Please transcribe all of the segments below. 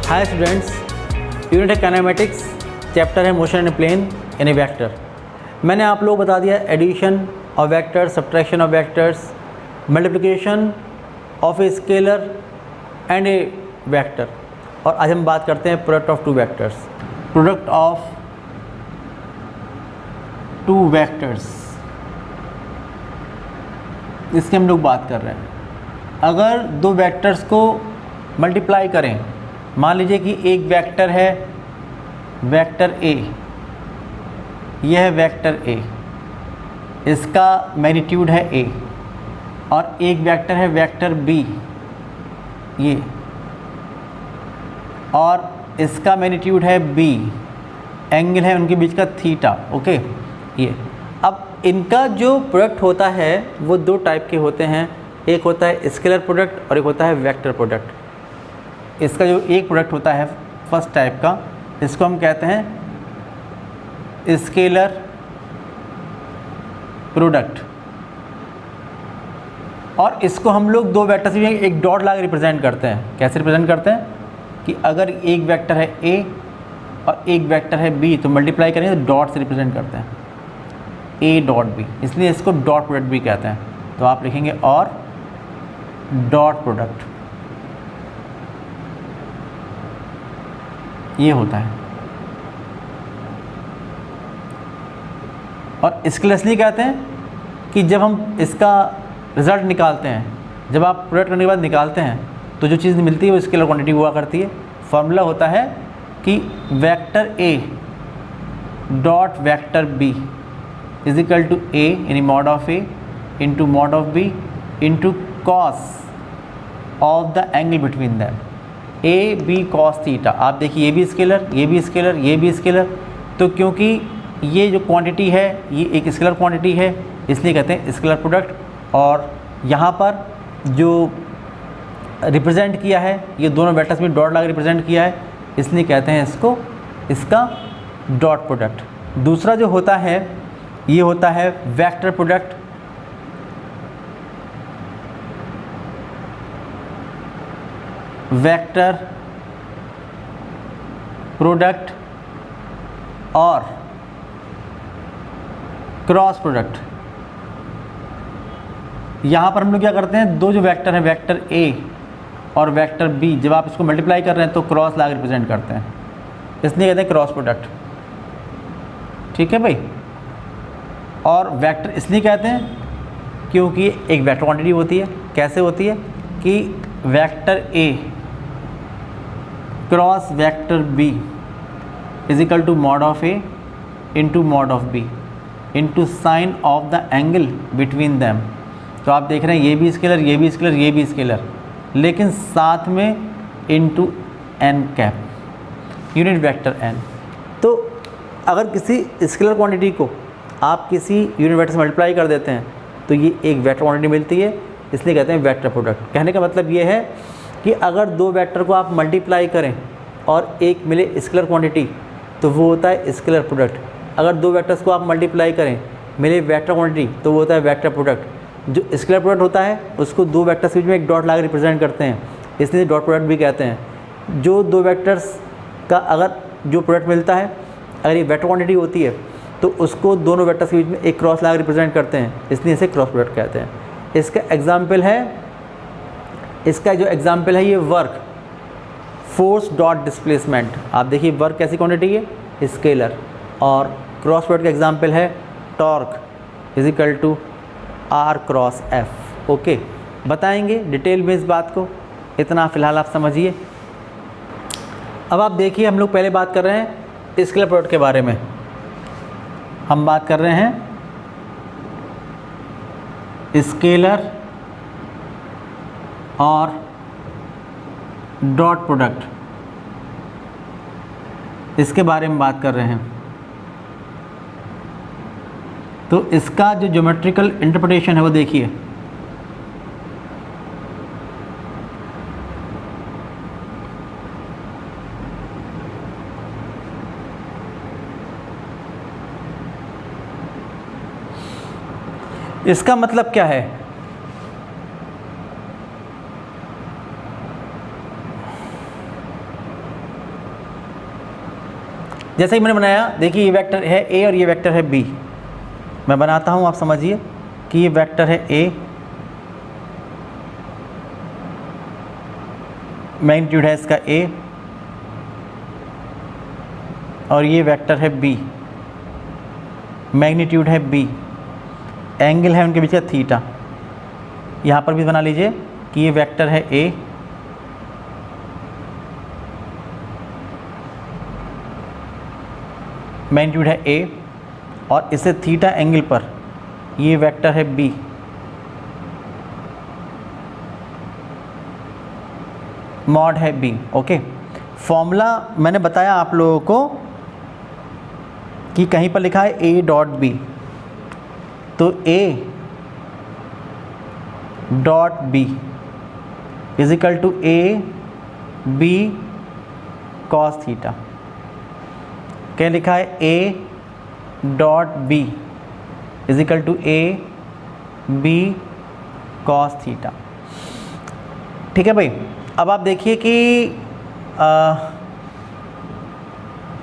हाय students, unit है kinematics, chapter है motion in plane in a vector. मैंने आप लोग बता दिया addition of vectors, subtraction of vectors, multiplication of a scalar and a vector. और आज हम बात करते हैं product of two vectors. Product of two vectors, इसकी हम लोग बात कर रहे हैं। अगर दो वेक्टर्स को मल्टीप्लाई करें, मान लीजिए कि एक वेक्टर है वेक्टर ए, यह है वेक्टर ए, इसका मैग्नीट्यूड है ए, और एक वेक्टर है वेक्टर बी ये, और इसका मैग्नीट्यूड है बी, एंगल है उनके बीच का थीटा, ओके। ये अब इनका जो प्रोडक्ट होता है वो दो टाइप के होते हैं, एक होता है स्केलर प्रोडक्ट और एक होता है वेक्टर प्रोडक्ट। इसका जो एक प्रोडक्ट होता है फर्स्ट टाइप का, इसको हम कहते हैं स्केलर प्रोडक्ट, और इसको हम लोग दो वेक्टर से एक डॉट लगा रिप्रेजेंट करते हैं। कैसे रिप्रेजेंट करते हैं कि अगर एक वेक्टर है ए और एक वेक्टर है बी, तो मल्टीप्लाई करेंगे तो डॉट से रिप्रेजेंट करते हैं, ए डॉट बी, इसलिए इसको डॉट प्रोडक्ट भी कहते हैं। तो आप लिखेंगे और डॉट प्रोडक्ट, ये होता है। और स्केलर इसलिए कहते हैं कि जब हम इसका रिज़ल्ट निकालते हैं, जब आप प्रोडक्ट करने के बाद निकालते हैं, तो जो चीज़ मिलती है वो स्केलर क्वांटिटी हुआ करती है। फॉर्मूला होता है कि vector A dot vector B is equal to A यानी mod of A into mod of B into cos of the angle between them, A B cos theta. आप देखिए ये भी स्केलर, ये भी स्केलर, ये भी स्केलर, तो क्योंकि ये जो क्वांटिटी है ये एक स्केलर क्वांटिटी है, इसलिए कहते हैं स्केलर प्रोडक्ट। और यहाँ पर जो रिप्रेजेंट किया है, ये दोनों वेक्टर्स में डॉट लगा रिप्रेजेंट किया है, इसलिए कहते हैं इसको इसका डॉट प्रोडक्ट। दूसरा जो होता है ये होता है वेक्टर प्रोडक्ट। वेक्टर प्रोडक्ट और क्रॉस प्रोडक्ट। यहाँ पर हम लोग क्या करते हैं, दो जो वेक्टर हैं वेक्टर ए और वेक्टर बी, जब आप इसको मल्टीप्लाई कर रहे हैं तो क्रॉस लगा रिप्रेजेंट करते हैं, इसलिए कहते हैं क्रॉस प्रोडक्ट। ठीक है भाई। और वेक्टर इसलिए कहते हैं क्योंकि एक वेक्टर क्वांटिटी होती है। कैसे होती है कि vector A cross vector B is equal to mod of A into mod of B into sine of the angle between them. तो आप देख रहे हैं ये भी स्केलर, ये भी स्केलर, ये भी स्केलर, लेकिन साथ में into N cap unit vector N. तो अगर किसी स्केलर क्वांटिटी को आप किसी यूनिट वेक्टर से मल्टीप्लाई कर देते हैं तो ये एक वेक्टर क्वांटिटी मिलती है, इसलिए कहते हैं वेक्टर प्रोडक्ट। कहने का मतलब ये है कि अगर दो वेक्टर को आप मल्टीप्लाई करें और एक मिले स्केलर क्वांटिटी तो वो होता है स्केलर प्रोडक्ट। अगर दो वेक्टर्स को आप मल्टीप्लाई करें मिले वेक्टर क्वांटिटी तो वो होता है वेक्टर प्रोडक्ट। जो स्केलर प्रोडक्ट होता है उसको दो वेक्टर्स के बीच में एक डॉट लगा रिप्रेजेंट करते हैं, इसलिए डॉट प्रोडक्ट भी कहते हैं। जो दो वेक्टर्स का अगर जो प्रोडक्ट मिलता है, अगर ये वेक्टर क्वांटिटी होती है तो उसको दोनों वेक्टर्स के बीच में एक क्रॉस लगा रिप्रेजेंट करते हैं, इसलिए इसे क्रॉस प्रोडक्ट कहते हैं। इसका एग्जाम्पल है, इसका जो एग्जाम्पल है ये वर्क, फोर्स डॉट डिस्प्लेसमेंट। आप देखिए वर्क कैसी क्वांटिटी है, स्केलर, और क्रॉस प्रोडक्ट का एग्जाम्पल है torque is equal to R cross F. Okay, बताएंगे डिटेल में इस बात को, इतना फ़िलहाल आप समझिए। अब आप देखिए हम लोग पहले बात कर रहे हैं स्केलर प्रोडक्ट के बारे में। हम बात कर रहे हैं स्केलर और डॉट प्रोडक्ट, इसके बारे में बात कर रहे हैं। तो इसका जो ज्योमेट्रिकल इंटरप्रिटेशन है वो देखिए। इसका मतलब क्या है, जैसे ही मैंने बनाया, देखिए ये वेक्टर है ए और ये वेक्टर है बी। मैं बनाता हूँ, आप समझिए कि ये वेक्टर है ए, मैग्नीट्यूड है इसका ए, और ये वेक्टर है बी, मैग्नीट्यूड है बी, एंगल है उनके बीच का थीटा। यहाँ पर भी बना लीजिए कि ये वेक्टर है ए, मैग्नीट्यूड है ए, और इससे थीटा एंगल पर ये वेक्टर है बी, मॉड है बी। ओके, फॉर्मूला मैंने बताया आप लोगों को कि कहीं पर लिखा है ए डॉट बी, तो A dot B is equal to A B cos theta. क्या लिखा है? A dot B is equal to A B cos theta. ठीक है भाई, अब आप देखिए कि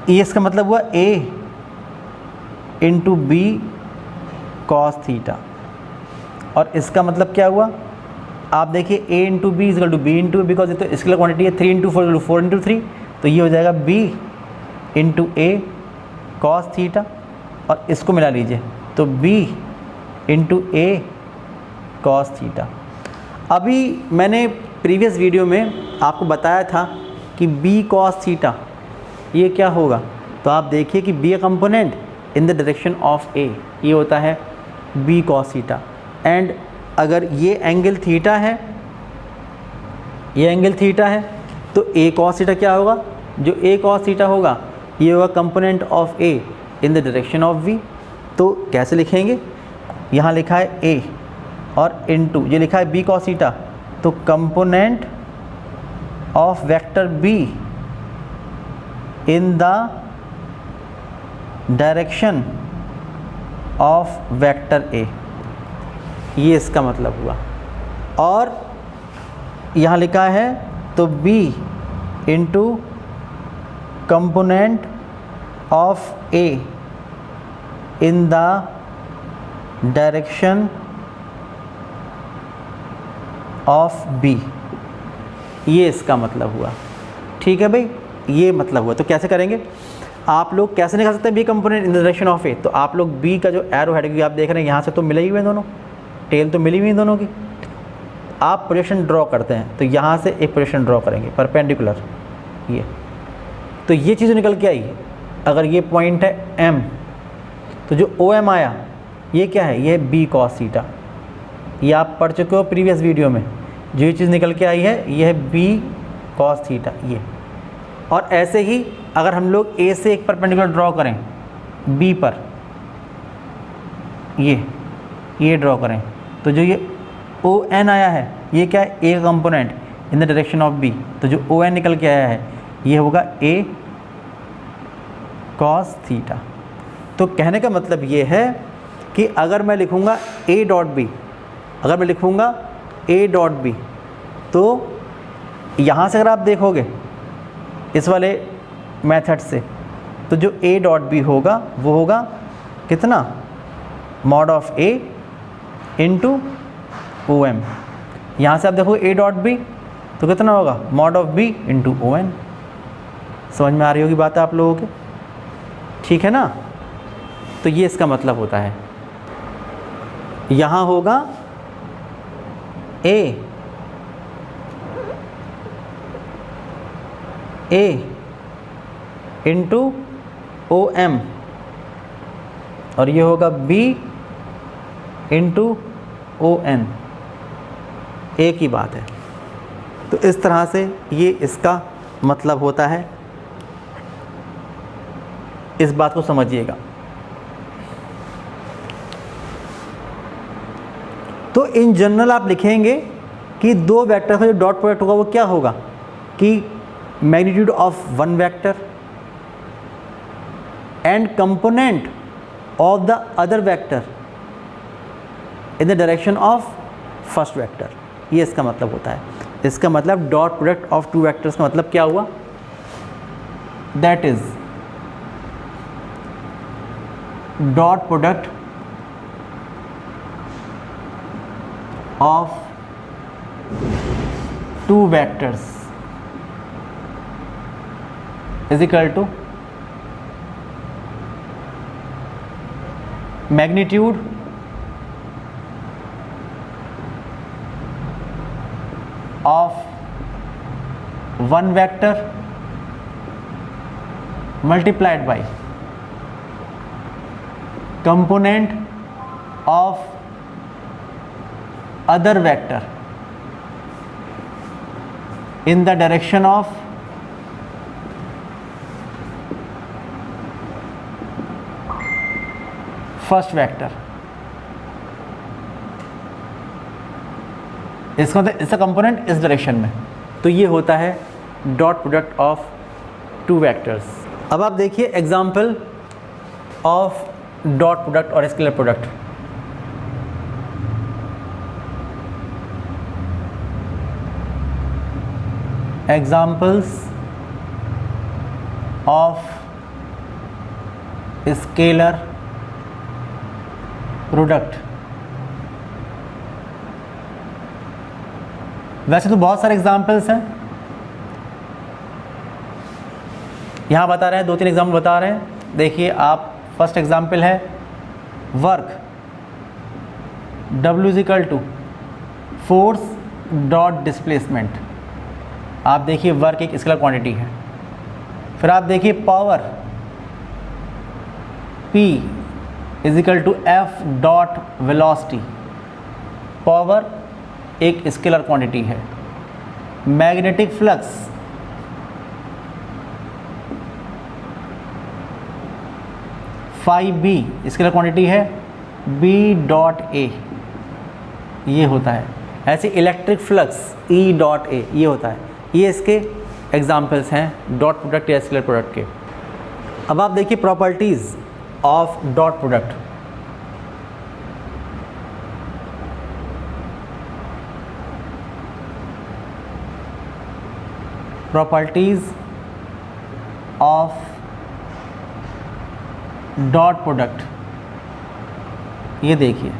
ये इसका मतलब हुआ A into B cos theta, और इसका मतलब क्या हुआ? आप देखिए A into B is equal to B into, because ये तो स्केलर क्वांटिटी है, 3 इंटू 4 4 इंटू 3, तो ये हो जाएगा बी इंटू ए कॉस थीटा, और इसको मिला लीजिए तो बी इंटू ए कॉस थीटा। अभी मैंने प्रीवियस वीडियो में आपको बताया था कि बी कॉस थीटा ये क्या होगा, तो आप देखिए कि B component in the direction of A, ये होता है बी कॉस थीटा। एंड अगर ये एंगल थीटा है, ये एंगल थीटा है, तो ए कॉस थीटा क्या होगा? जो ए कॉस थीटा होगा ये होगा component of A in the direction of V. तो कैसे लिखेंगे? यहाँ लिखा है ए और इनटू ये लिखा है बी कॉस थीटा, तो component of vector be in the direction of vector A, ये इसका मतलब हुआ। और यहाँ लिखा है तो b into component of a in the direction of b, ये इसका मतलब हुआ। ठीक है भाई, ये मतलब हुआ। तो कैसे करेंगे आप लोग, कैसे निकाल सकते हैं B component in the direction of A? तो आप लोग बी का जो एरो हेड, आप देख रहे हैं यहाँ से तो मिले ही हुए दोनों, टेल तो मिली हुई दोनों की। आप प्रोजेक्शन ड्रॉ करते हैं तो यहाँ से एक प्रोजेक्शन ड्रॉ करेंगे परपेंडिकुलर, ये तो ये चीज़ निकल के आई। अगर ये पॉइंट है M, तो जो OM आया ये क्या है? ये बी कॉस थीटा। ये आप पढ़ चुके हो प्रीवियस वीडियो में, जो ये चीज़ निकल के आई है ये है बी कॉस थीटा ये। और ऐसे ही अगर हम लोग A से एक परपेंडिकुलर ड्रॉ करें B पर, ये ड्रॉ करें, तो जो ये ON आया है ये क्या है? A component in the direction of B, तो जो ON निकल के आया है ये होगा A कॉस थीटा। तो कहने का मतलब ये है कि अगर मैं लिखूँगा A डॉट बी, अगर मैं लिखूँगा A डॉट बी, तो यहाँ से अगर आप देखोगे इस वाले मेथड से, तो जो A डॉट बी होगा वो होगा कितना? Mod of A into OM। यहाँ से आप देखो A डॉट बी तो कितना होगा? Mod of B into ON। समझ में आ रही होगी बात आप लोगों के? ठीक है ना? तो ये इसका मतलब होता है। यहाँ होगा A इंटू OM, और ये होगा B इंटू ON, एक ही बात है। तो इस तरह से ये इसका मतलब होता है, इस बात को समझिएगा। तो इन जनरल आप लिखेंगे कि दो वेक्टर का जो डॉट प्रोडक्ट होगा वो क्या होगा कि magnitude of one vector and component of the other vector in the direction of first vector, ये इसका मतलब होता है। इसका मतलब dot product of two vectors का मतलब क्या हुआ? That is dot product of two vectors is equal to magnitude of one vector multiplied by component of other vector in the direction of first vector. इसका component इस direction में, तो ये होता है dot product of two vectors. अब आप देखिए एग्जाम्पल ऑफ डॉट प्रोडक्ट और scalar product. Examples of scalar product. वैसे तो बहुत सारे एग्जाम्पल्स हैं, यहाँ बता रहे हैं, 2-3 एग्जाम्पल बता रहे हैं। देखिए आप, फर्स्ट एग्जाम्पल है work, W is equal to force dot displacement. आप देखिए वर्क एक स्केलर क्वांटिटी है। फिर आप देखिए power, P is equal to F dot velocity. Power एक स्केलर क्वांटिटी है। Magnetic flux, phi B scalar quantity है, B डॉट ए ये होता है। ऐसे electric flux E dot A ये होता है। ये इसके एग्जाम्पल्स हैं डॉट प्रोडक्ट या स्केलर प्रोडक्ट के। अब आप देखिए properties of dot product. Properties of dot product, ये देखिए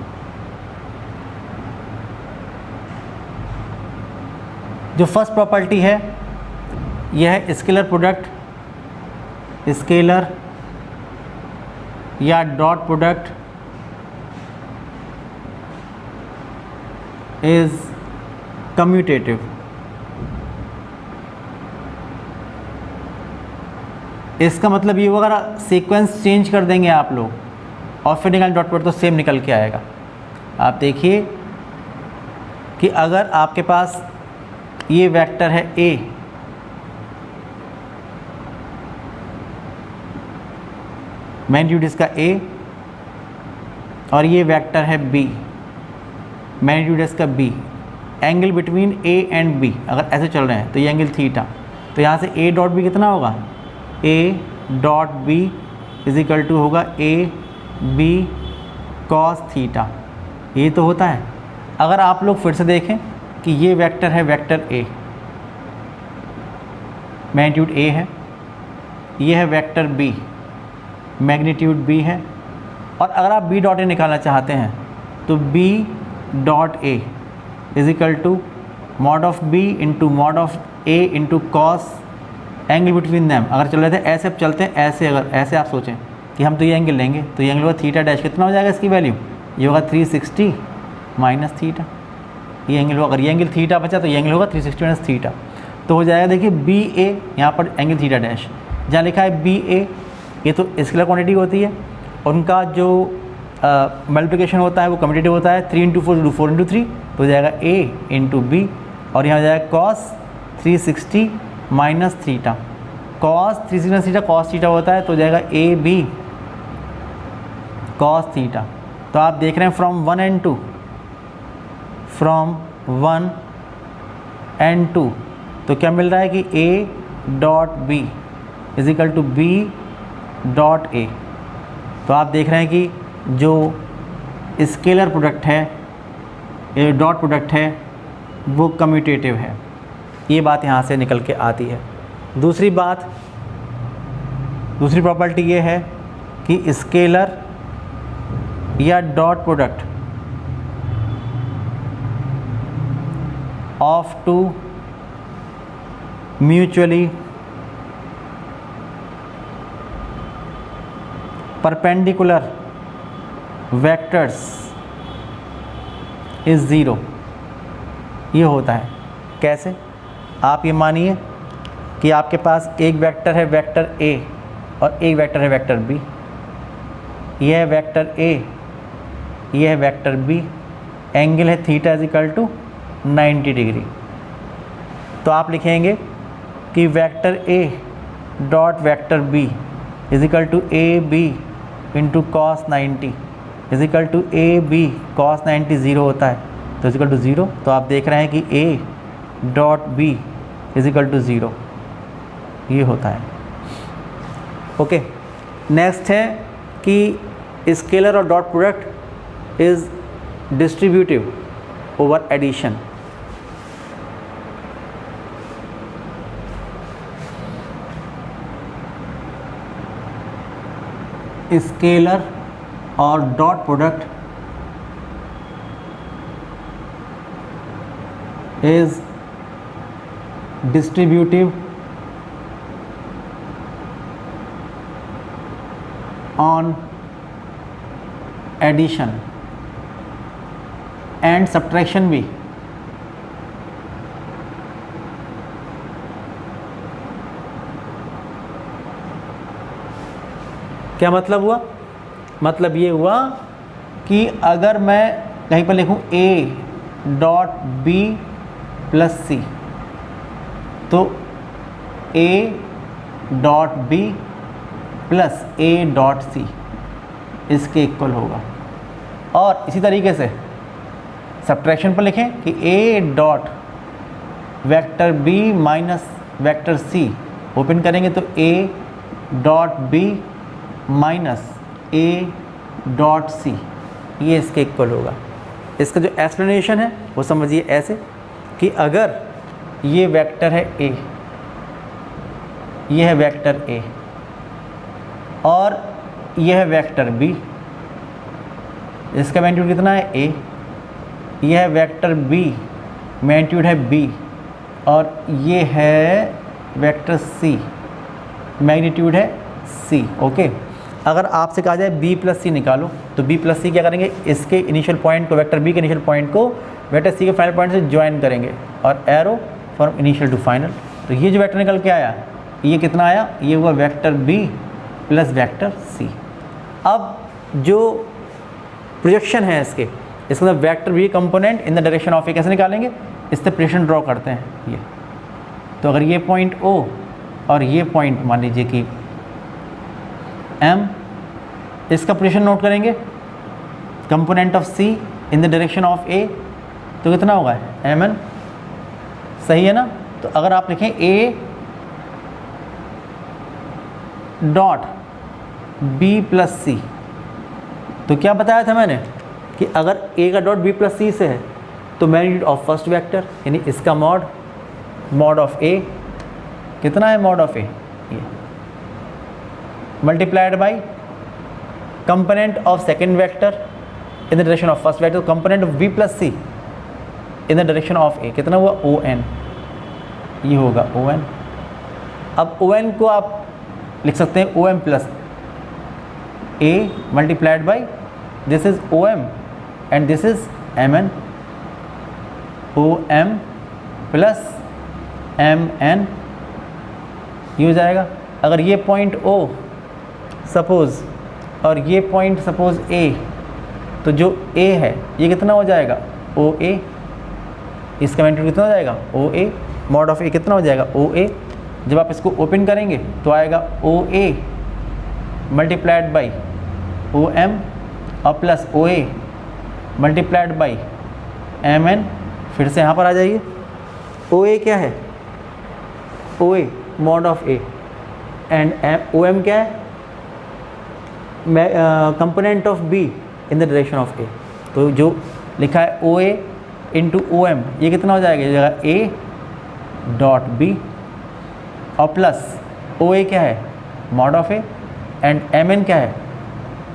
जो फर्स्ट प्रॉपर्टी है यह है स्केलर प्रोडक्ट, स्केलर या डॉट प्रोडक्ट इज कम्यूटेटिव। इसका मतलब ये होगा, अगर सीक्वेंस चेंज कर देंगे आप लोग और फिर निकाल डॉट प्रोडक्ट तो सेम निकल के आएगा। आप देखिए कि अगर आपके पास ये वेक्टर है A, मैग्नीट्यूड इसका A, और ये वेक्टर है B, मैग्नीट्यूड इसका B। Angle between A and B अगर ऐसे चल रहे हैं तो ये एंगल थीटा। तो यहाँ से A डॉट B कितना होगा, A dot B is equal to होगा AB कॉस थीटा। ये तो होता है। अगर आप लोग फिर से देखें कि ये वेक्टर है वेक्टर A, मैग्नीट्यूड A है, ये है वेक्टर B, मैग्नीट्यूड B है, और अगर आप B डॉट A निकालना चाहते हैं तो B dot A is equal to mod of B into mod of A into cos angle between them. अगर चल रहे थे ऐसे, अब चलते हैं ऐसे, अगर ऐसे आप सोचें कि हम तो ये एंगल लेंगे तो ये एंगल होगा थीटा डैश। कितना हो जाएगा इसकी वैल्यू, ये होगा 360 माइनस थीटा। ये एंगल होगा, अगर ये एंगल थीटा बचा तो ये एंगल होगा 360 माइनस थीटा। तो हो जाएगा, देखिए BA यहाँ पर एंगल थीटा डैश, जहाँ लिखा है BA ये तो स्केलर क्वांटिटी होती है, उनका जो मल्टीप्लिकेशन होता है वो कम्यूटेटिव होता है। 3 इंटू 4 4 इंटू 3 तो हो जाएगा A इंटू B, और यहाँ हो जाएगा cos 360 minus theta. Cos 360 minus theta cos theta होता है, तो हो जाएगा AB कॉस थीटा। तो आप देख रहे हैं फ्रॉम 1 and 2, फ्रॉम 1 and 2 तो क्या मिल रहा है कि A dot B is equal to B dot A। तो आप देख रहे हैं कि जो स्केलर प्रोडक्ट है, ये डॉट प्रोडक्ट है, वो कम्यूटेटिव है। ये बात यहाँ से निकल के आती है। दूसरी प्रॉपर्टी ये है कि स्केलर या dot product of two mutually perpendicular vectors is zero. ये होता है कैसे? आप ये मानिए कि आपके पास एक वेक्टर है वेक्टर ए और एक वेक्टर है वेक्टर बी। यह है वेक्टर ए, यह है वेक्टर बी, एंगल है theta is equal to 90 degree. तो आप लिखेंगे कि vector A dot vector B is equal to A B into cos 90 is equal to A B cos 90 zero होता है, तो इज इक्वल टू ज़ीरो। तो आप देख रहे हैं कि A dot B is equal to zero, ये होता है। ओके, नेक्स्ट है कि स्केलर और dot product is distributive over addition. Scalar और dot product is distributive on addition and subtraction भी। क्या मतलब हुआ? मतलब ये हुआ कि अगर मैं कहीं पर लिखूं a dot b plus C, तो a dot B plus a dot C इसके इक्वल होगा। और इसी तरीके से सब्ट्रैक्शन पर लिखें कि a dot vector b minus vector c, open करेंगे तो a dot b minus a dot c, ये इसके इक्वल होगा। इसका जो एक्सप्लेनेशन है वो समझिए ऐसे कि अगर ये वेक्टर है a, ये है वेक्टर a और यह है वेक्टर b, इसका मैग्नीट्यूड कितना है a, यह है वेक्टर b, मैग्नीट्यूड है b, और ये है वेक्टर c, मैग्नीट्यूड है c। ओके, अगर आपसे कहा जाए b प्लस सी निकालो, तो b प्लस सी क्या करेंगे? इसके इनिशियल पॉइंट को, वेक्टर b के इनिशियल पॉइंट को वेक्टर c के फाइनल पॉइंट से ज्वाइन करेंगे और arrow from initial to final. तो ये जो वेक्टर निकल के आया, ये कितना आया? ये हुआ vector b plus vector c। अब जो प्रोजेक्शन है इसके अंदर vector b component in the direction of A कैसे निकालेंगे? इससे प्रोजेक्शन ड्रॉ करते हैं ये। तो अगर ये पॉइंट o और ये पॉइंट मान लीजिए कि m, इसका प्रोजेक्शन नोट करेंगे component of c in the direction of a, तो कितना होगा? mn, सही है ना? तो अगर आप लिखें a dot b plus C, तो क्या बताया था मैंने कि अगर a का डॉट b प्लस सी से है तो मैग्नीट्यूड ऑफ फर्स्ट वेक्टर यानी इसका मॉड ऑफ a कितना है? मॉड ऑफ a ये multiplied by component of second vector in the direction of first vector, component of b plus C in the direction of a, कितना हुआ? ON, ये होगा ON। अब ON को आप लिख सकते हैं OM plus a multiplied by this is OM and this is MN, OM plus MN, ये हो जाएगा। अगर ये पॉइंट O सपोज और ये पॉइंट सपोज A, तो जो A है ये कितना हो जाएगा? OA, इसका मैग्नीट्यूड कितना हो जाएगा? OA, मॉड ऑफ A कितना हो जाएगा? OA। जब आप इसको ओपन करेंगे तो आएगा OA मल्टीप्लाइड बाई OM और plus OA multiplied by MN। फिर से यहाँ पर आ जाइए, OA क्या है? OA mod of A and OM क्या है? Component of B in the direction of A। तो जो लिखा है OA इंटू OM, ये कितना हो जाएगा? ये जगह A डॉट B और प्लस OA क्या है? Mod of A and MN क्या है?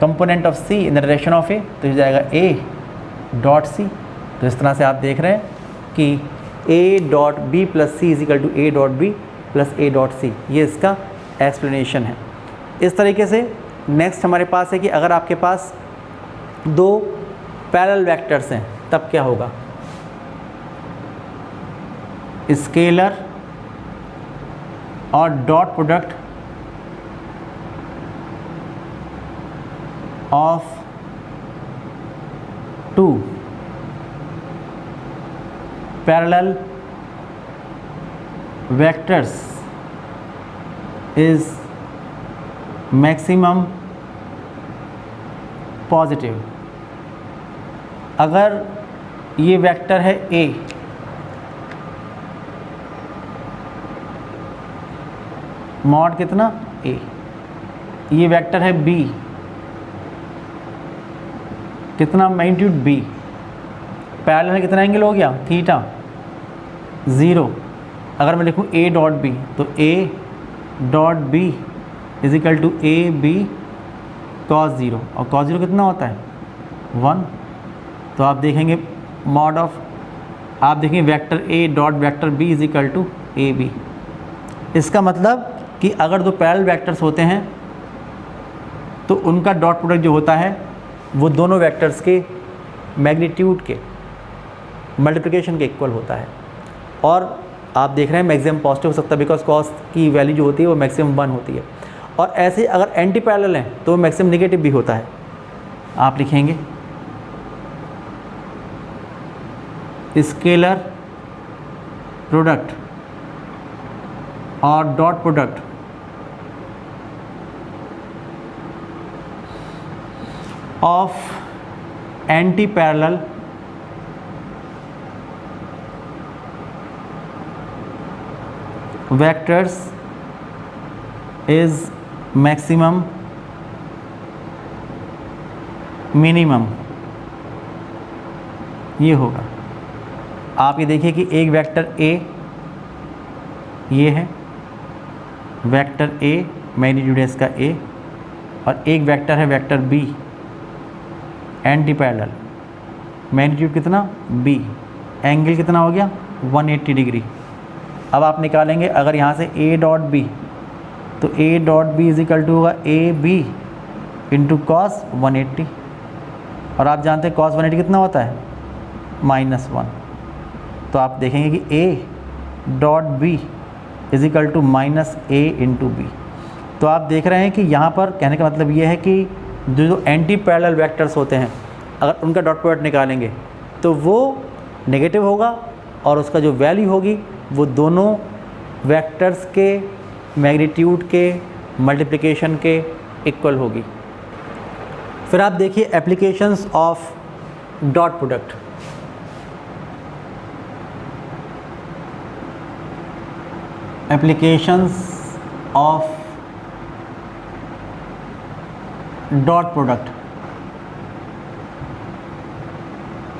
Component of C in the direction of A, तो हो जाएगा ए डॉट सी। तो इस तरह से आप देख रहे हैं कि A dot B plus C is equal to A dot B plus A dot C, ये इसका एक्सप्लेनेशन है। इस तरीके से नेक्स्ट हमारे पास है कि अगर आपके पास दो पैरेलल वेक्टर्स हैं तब क्या होगा। स्केलर और dot product of two parallel vectors is maximum positive. अगर ये वेक्टर है ए, मॉड कितना ए, ये वेक्टर है बी, कितना मैग्नीट्यूड बी, पैरेलल में कितना एंगल हो गया थीटा 0। अगर मैं लिखूँ ए डॉट बी, तो A dot B is equal to A B cos 0, और कॉस 0 कितना होता है 1। तो आप देखेंगे मॉड ऑफ, आप देखेंगे vector A dot vector B is equal to A B. इसका मतलब कि अगर दो पैरेलल वेक्टर्स होते हैं तो उनका डॉट प्रोडक्ट जो होता है वो दोनों वेक्टर्स के मैग्नीट्यूड के मल्टीप्लिकेशन के इक्वल होता है। और आप देख रहे हैं मैक्सिमम पॉजिटिव हो सकता है बिकॉज कॉस की वैल्यू जो होती है वो मैक्सिमम 1 होती है। और ऐसे अगर एंटी पैरेलल हैं तो मैक्सिमम नेगेटिव भी होता है। आप लिखेंगे स्केलर प्रोडक्ट और dot product of anti parallel vectors is maximum minimum, ये होगा। आप ये देखिए कि एक वेक्टर ए ये है, वेक्टर ए मैग्नीट्यूड है इसका ए, और एक वेक्टर है vector B anti parallel, magnitude कितना बी, एंगल कितना हो गया 180 डिग्री। अब आप निकालेंगे अगर यहाँ से ए डॉट बी, तो A dot B is equal to होगा ए बी इंटू कॉस 180, और आप जानते हैं कॉस 180 कितना होता है -1। तो आप देखेंगे कि A dot B is equal to minus A into B. तो आप देख रहे हैं कि यहाँ पर कहने का मतलब ये है कि जो एंटी पैरेलल वेक्टर्स होते हैं अगर उनका डॉट प्रोडक्ट निकालेंगे तो वो नेगेटिव होगा, और उसका जो वैल्यू होगी वो दोनों वेक्टर्स के मैग्नीट्यूड के मल्टीप्लिकेशन के इक्वल होगी। फिर आप देखिए applications of dot product. Applications of dot product,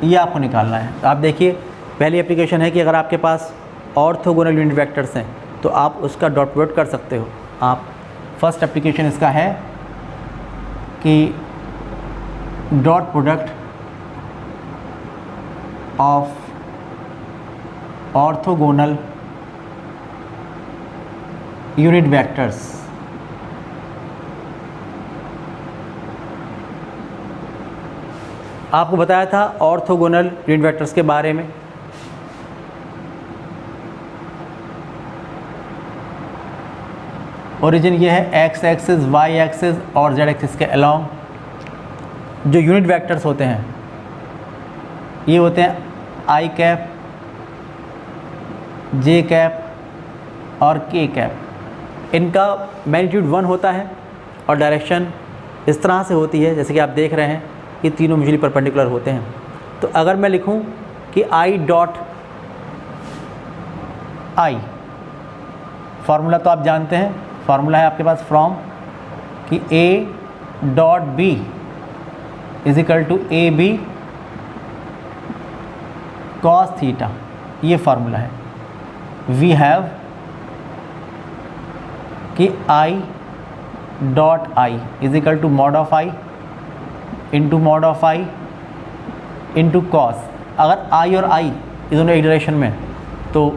ये आपको निकालना है। आप देखिए पहली एप्लीकेशन है कि अगर आपके पास ऑर्थोगोनल यूनिट वेक्टर्स हैं तो आप उसका डॉट प्रोडक्ट कर सकते हो। आप फर्स्ट एप्लीकेशन इसका है कि dot product of orthogonal unit vectors. आपको बताया था ऑर्थोगोनल यूनिट वेक्टर्स के बारे में। ओरिजिन ये है एक्स एक्सिस, वाई एक्सिस और जेड एक्सिस के अलोंग। जो यूनिट वेक्टर्स होते हैं ये होते हैं आई कैप, जे कैप और के कैप। इनका मैग्नीट्यूड 1 होता है और डायरेक्शन इस तरह से होती है जैसे कि आप देख रहे हैं, ये तीनों म्यूचुअली परपेंडिकुलर होते हैं। तो अगर मैं लिखूं कि आई डॉट आई, फार्मूला तो आप जानते हैं, फार्मूला है आपके पास फ्रॉम कि A dot B is equal to A B cos theta, ये फार्मूला है। वी हैव कि I dot I is equal to mod of I into mod of I into cos. अगर आई और आई ये दोनों एक डायरेक्शन में तो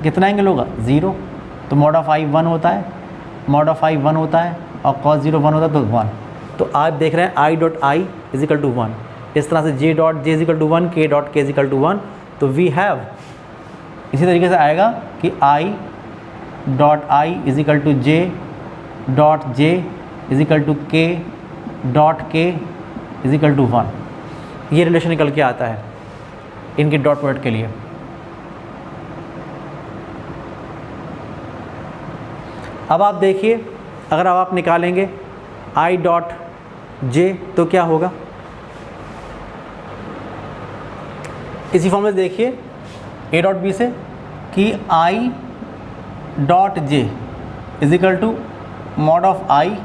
कितना एंगल होगा 0, तो मॉड ऑफ आई 1 होता है, मॉड ऑफ आई 1 होता है और कॉस 0 1 होता है तो 1। तो आप देख रहे हैं I dot I is equal to 1, इस तरह से J dot J is equal to 1, K dot K is equal to 1। तो वी हैव इसी तरीके से आएगा कि I dot I is equal to J dot J is equal to K dot K is equal to 1। ये relation निकल के आता है इनके डॉट प्रोडक्ट के लिए। अब आप देखिए, अगर आप निकालेंगे आई डॉट जे तो क्या होगा, इसी फॉर्म में देखिए ए डॉट बी से कि I dot J is equal to mod of I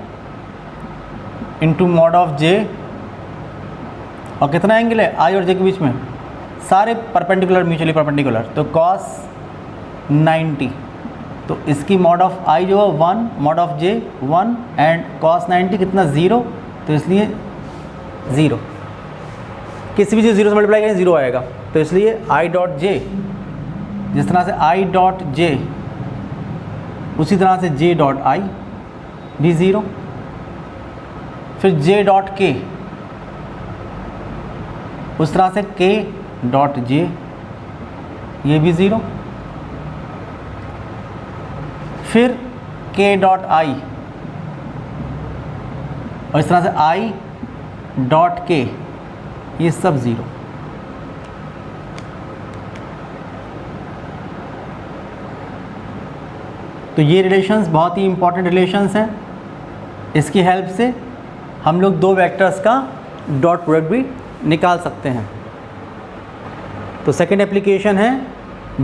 into mod of J, और कितना एंगल है आई और जे के बीच में, सारे परपेंडिकुलर म्यूचुअली परपेंडिकुलर, तो कॉस 90। तो इसकी मॉड ऑफ आई जो है 1, mod of J 1 and cos 90 कितना 0, तो इसलिए 0, किसी भी चीज़ 0 से मल्टीप्लाई करें 0 आएगा। तो इसलिए आई डॉट जे, जिस तरह से आई डॉट जे उसी तरह से जे डॉट आई भी 0, फिर जे डॉट के उस तरह से के डॉट जे ये भी 0, फिर के डॉट आई और इस तरह से आई डॉट के ये सब 0। तो ये रिलेशंस बहुत ही इंपॉर्टेंट रिलेशंस हैं। इसकी हेल्प से हम लोग दो वेक्टर्स का डॉट प्रोडक्ट भी निकाल सकते हैं। तो सेकंड एप्लीकेशन है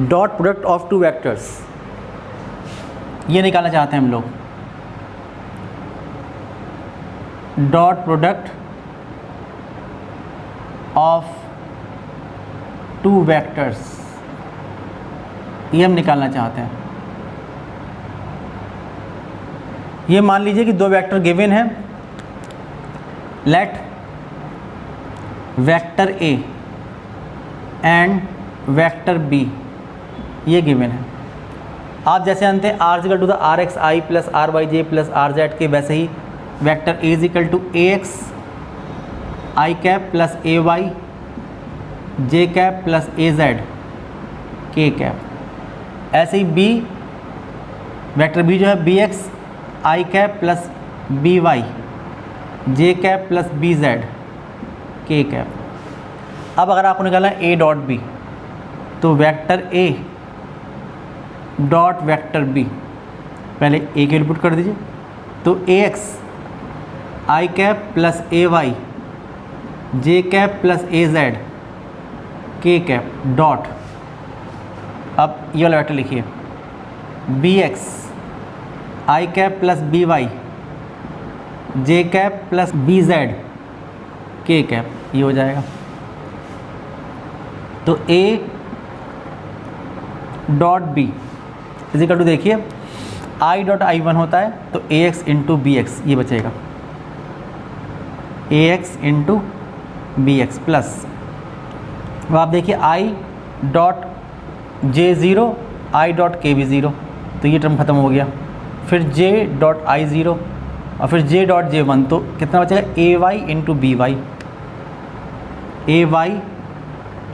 dot product of two vectors, ये निकालना चाहते हैं हम लोग। Dot product of two vectors ये हम निकालना चाहते हैं। ये मान लीजिए कि दो वेक्टर गिवन है, let vector A and vector B ये गिवन है। आप जैसे जानते हैं R equal to the R X I plus R Y J plus R Z K, वैसे ही vector A is equal to A X I cap plus A Y J cap plus A Z K cap. ऐसे ही B vector B जो है B X I cap plus B Y J cap plus B Z K cap. अब अगर आपको निकालना है A dot B, तो vector A dot vector B, पहले ए के इनपुट कर दीजिए, तो A X I cap plus A Y J cap plus A Z K cap dot, अब ये वाला वेक्टर लिखिए B X I cap plus B Y J cap plus B Z K cap, ये हो जाएगा। तो A dot B is equal to, देखिए I dot I 1 होता है तो A X into B X ये बचेगा, A X into B X plus, अब आप देखिए I dot J 0 I dot के भी 0, तो ये टर्म ख़त्म हो गया। फिर जे डॉट आई 0 और फिर जे डॉट जे 1, तो कितना बचेगा A Y into B Y, A Y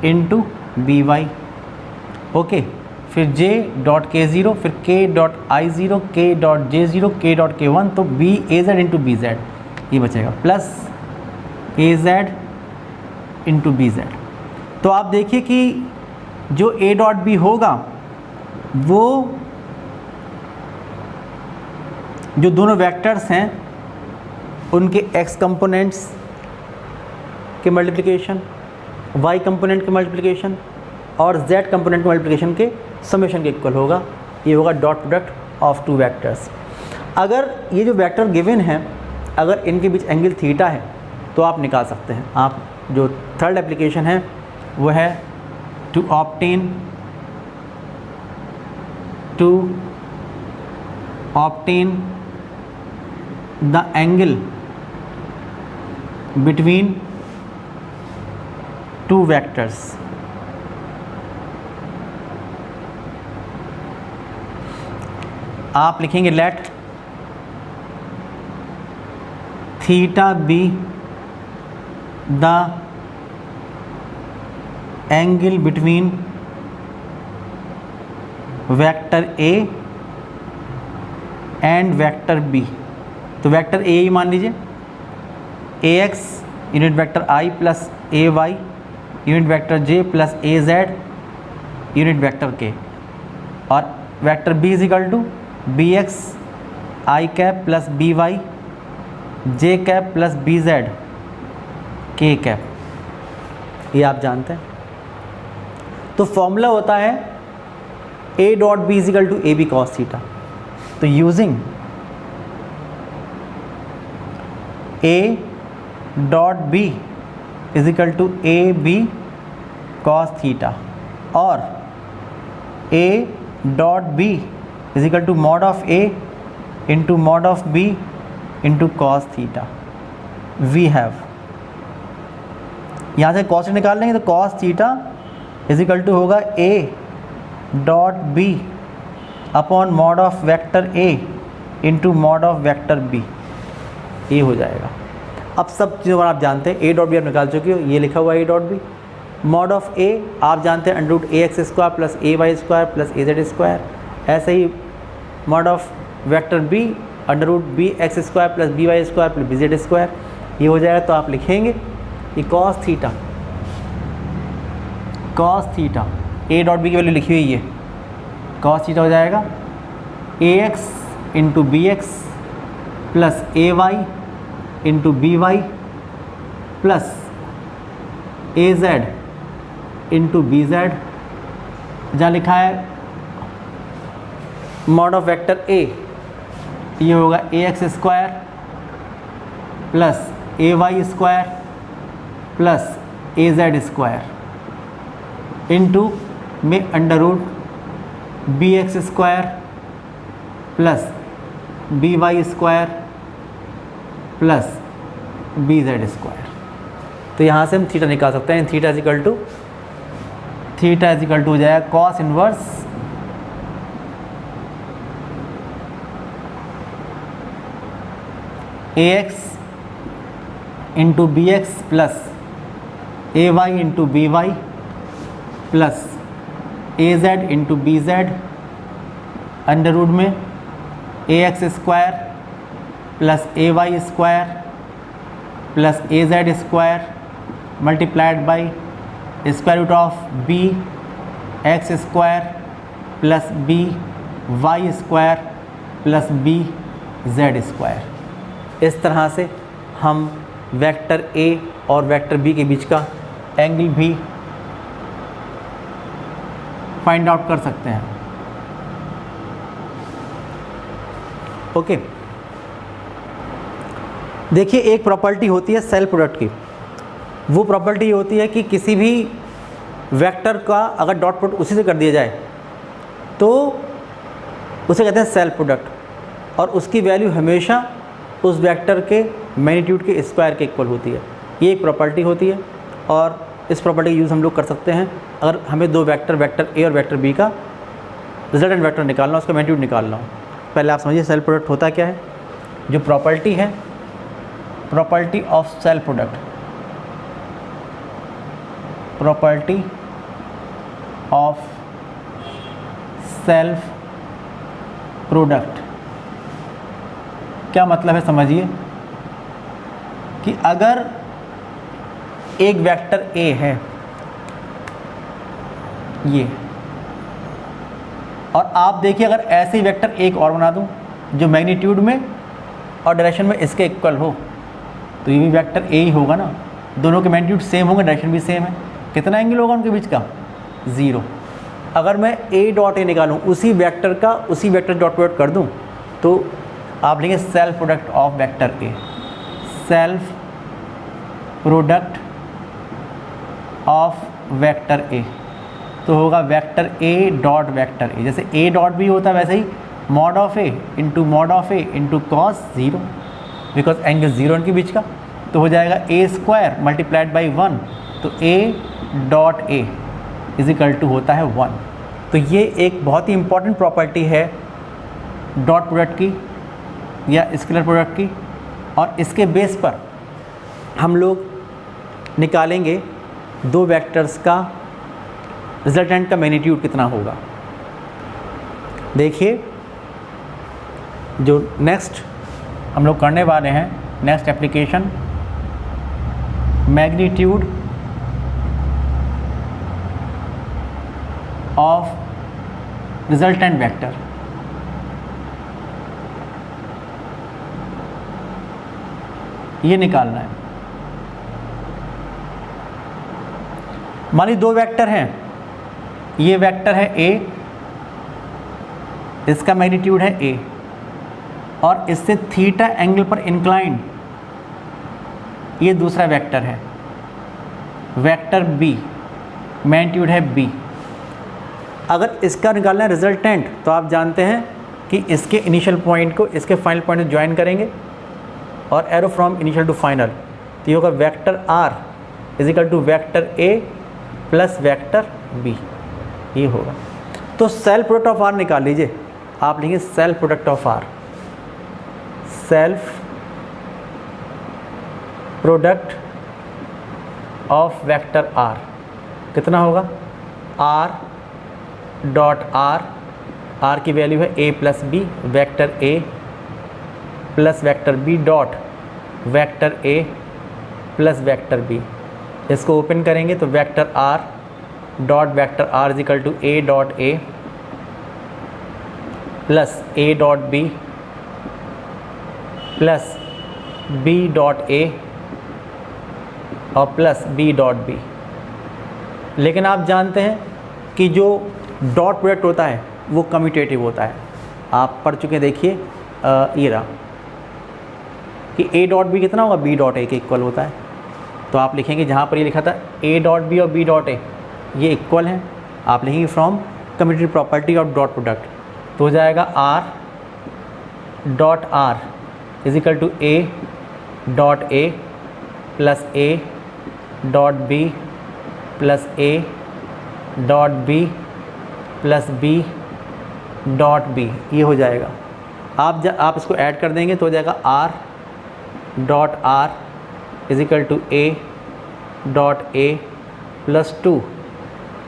into B Y, okay. फिर जे डॉट के 0, फिर के डॉट आई 0, के डॉट जे 0, के डॉट के 1, तो बी ए जेड इंटू बी जेड ये बचेगा, plus A Z into B Z. तो आप देखिए कि जो ए डॉट बी होगा वो जो दोनों वेक्टर्स हैं उनके एक्स कंपोनेंट्स के मल्टीप्लिकेशन, वाई कंपोनेंट के मल्टीप्लिकेशन और जेड कंपोनेंट के मल्टीप्लिकेशन के समेशन के इक्वल होगा। ये होगा dot product of two vectors. अगर ये जो वेक्टर गिवन है अगर इनके बीच एंगल थीटा है तो आप निकाल सकते हैं। आप जो थर्ड एप्लीकेशन है वो है to obtain the angle between two vectors. आप लिखेंगे let theta be the angle between vector A and vector B. तो वेक्टर ए ही मान लीजिए, A X unit vector I plus A Y unit vector J plus A Z unit vector K, और vector B is equal to B X I cap plus B Y J cap plus B Z K cap, ये आप जानते हैं। तो formula होता है A dot B is equal to A B cos theta. तो using A dot B is equal to A B cos theta और A dot B is equal to mod of A into mod of B into cos theta, we have, यहाँ से cos निकाल लेंगे तो cos theta is equal to होगा A dot B upon mod of vector A into mod of vector B, ये हो जाएगा। अब सब चीज़ों पर आप जानते हैं, ए डॉट बी आप निकाल चुके हो, ये लिखा हुआ है A dot B. Mod of A आप जानते हैं under root A X square plus A Y square plus A Z square, ऐसे ही mod of vector B under root B X square plus B Y square plus B Z square, ये हो जाएगा। तो आप लिखेंगे ये cos theta A dot B की वैल्यू लिखी हुई है, कॉस थीटा हो जाएगा A X into B X plus A Y into B Y plus A Z into B Z, जहाँ लिखा है मॉड ऑफ वेक्टर ए, ये होगा A X square plus A Y square plus A Z square into में under root B X square plus B Y square plus B Z square. तो यहाँ से हम थीटा निकाल सकते हैं। थीटा इज इक्वल टू हो जाएगा cos inverse A X into B X plus A Y into B Y plus A Z into B Z under root में A X square plus A Y square plus A Z square multiplied by square root of B X square plus B Y square plus B Z square. इस तरह से हम vector A और vector B के बीच का angle भी find out कर सकते हैं। ओके, देखिए एक प्रॉपर्टी होती है सेल्फ प्रोडक्ट की। वो प्रॉपर्टी होती है कि किसी भी वेक्टर का अगर डॉट प्रोडक्ट उसी से कर दिया जाए तो उसे कहते हैं सेल्फ प्रोडक्ट, और उसकी वैल्यू हमेशा उस वेक्टर के मैग्नीट्यूड के स्क्वायर के इक्वल होती है। ये एक प्रॉपर्टी होती है और इस प्रॉपर्टी का यूज़ हम लोग कर सकते हैं अगर हमें दो वेक्टर ए और वेक्टर बी का रिजल्टेंट वेक्टर निकालना, उसका मैग्नीट्यूड निकालना हो। पहले आप समझिए सेल्फ प्रोडक्ट होता क्या है। जो प्रॉपर्टी है, property of self product, property of self product क्या मतलब है समझिए कि अगर एक वेक्टर ए है ये, और आप देखिए अगर ऐसे ही वेक्टर एक और बना दूं जो मैग्नीट्यूड में और डायरेक्शन में इसके इक्वल हो, तो ये भी वेक्टर ए ही होगा ना। दोनों के मैग्नीट्यूड सेम होंगे, डायरेक्शन भी सेम है। कितना एंगल होगा उनके बीच का? 0। अगर मैं ए डॉट ए निकालूं, उसी वेक्टर का उसी वेक्टर डॉट प्रोडक्ट कर दूं, तो आप लिखेंगे self product of vector A, self product of vector A, तो होगा vector A dot vector A. जैसे ए डॉट भी होता है वैसे ही mod of A into cos 0, because angle 0 इनके बीच का। तो हो जाएगा ए स्क्वायर मल्टीप्लाइड बाई 1, तो A dot A is equal to होता है 1। तो ये एक बहुत ही इंपॉर्टेंट प्रॉपर्टी है डॉट प्रोडक्ट की या स्केलर प्रोडक्ट की, और इसके बेस पर हम लोग निकालेंगे दो वेक्टर्स का रिजल्टेंट का मैग्नीट्यूड कितना होगा। देखिए जो नेक्स्ट हम लोग करने वाले हैं, next application, magnitude of resultant vector. ये निकालना है। मान ली दो वेक्टर हैं, ये वेक्टर है ए, इसका मैग्नीट्यूड है ए, और इससे थीटा एंगल पर इंक्लाइंड ये दूसरा वेक्टर है, वेक्टर बी, मैग्नीट्यूड है बी। अगर इसका निकालना है रिजल्टेंट, तो आप जानते हैं कि इसके इनिशियल पॉइंट को इसके फाइनल पॉइंट में ज्वाइन करेंगे और arrow from initial to final, तो ये होगा vector R is equal to vector A plus vector B, ये होगा। तो सेल्फ प्रोडक्ट ऑफ आर निकाल लीजिए, आप लिखेंगे self product of R, self product of vector R कितना होगा, आर डॉट आर, आर की वैल्यू है A plus B, vector A plus vector B dot vector A plus vector B. इसको open करेंगे तो vector R dot vector R is equal to A dot A plus A dot B plus B dot A और plus B dot B. लेकिन आप जानते हैं कि जो डॉट प्रोडक्ट होता है वो कम्यूटेटिव होता है, आप पढ़ चुके हैं। देखिए ये रहा कि ए डॉट बी कितना होगा, बी डॉट ए के इक्वल होता है। तो आप लिखेंगे जहाँ पर ये लिखा था ए डॉट बी और बी डॉट ए ये इक्वल हैं, आप लिखेंगे from commutative property of dot product, तो हो जाएगा R dot R is equal to A dot A plus A dot B plus A dot B plus B dot B, ये हो जाएगा। आप इसको ऐड कर देंगे तो हो जाएगा R dot R is equal to A dot A plus 2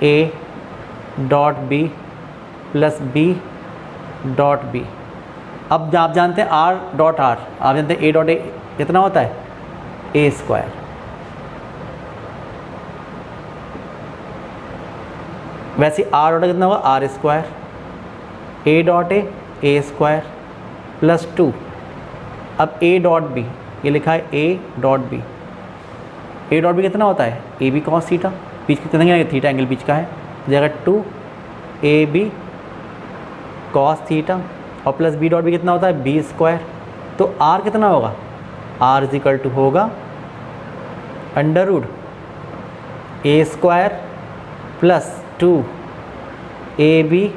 A dot B plus B dot B. अब आप जानते हैं आर डॉट आर, आप जानते हैं ए डॉट ए कितना होता है, ए स्क्वायर। वैसे आर डॉट कितना होगा, R square, A dot A square plus 2। अब ए डॉट बी, ये लिखा है A dot B, A dot B कितना होता है, ए बी कॉस थीटा, बीच कितना थीटा एंगल बीच का है, जगह 2 ए बी कॉस थीटा और प्लस बी डॉट बी कितना होता है, बी स्क्वायर। तो आर कितना होगा, आर इज इक्वल टू होगा under root A square plus 2 A B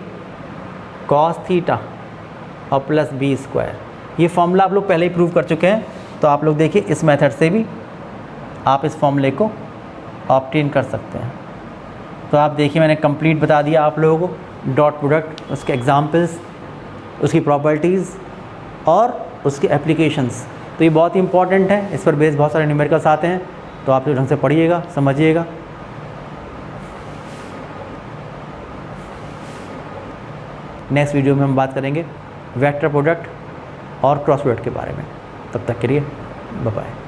cos theta और प्लस बी स्क्वायर। ये फॉर्मूला आप लोग पहले ही प्रूव कर चुके हैं, तो आप लोग देखिए इस मेथड से भी आप इस फॉर्मूले को ऑब्टेन कर सकते हैं। तो आप देखिए मैंने कंप्लीट बता दिया आप लोगों को डॉट प्रोडक्ट, उसके एग्जांपल्स, उसकी प्रॉपर्टीज़ और उसके एप्लीकेशंस। तो ये बहुत ही इंपॉर्टेंट है, इस पर बेस बहुत सारे न्यूमेरिकल्स आते हैं, तो आप लोग ढंग से पढ़िएगा, समझिएगा। नेक्स्ट वीडियो में हम बात करेंगे वेक्टर प्रोडक्ट और क्रॉस प्रोडक्ट के बारे में। तब तक के लिए बाय बाय।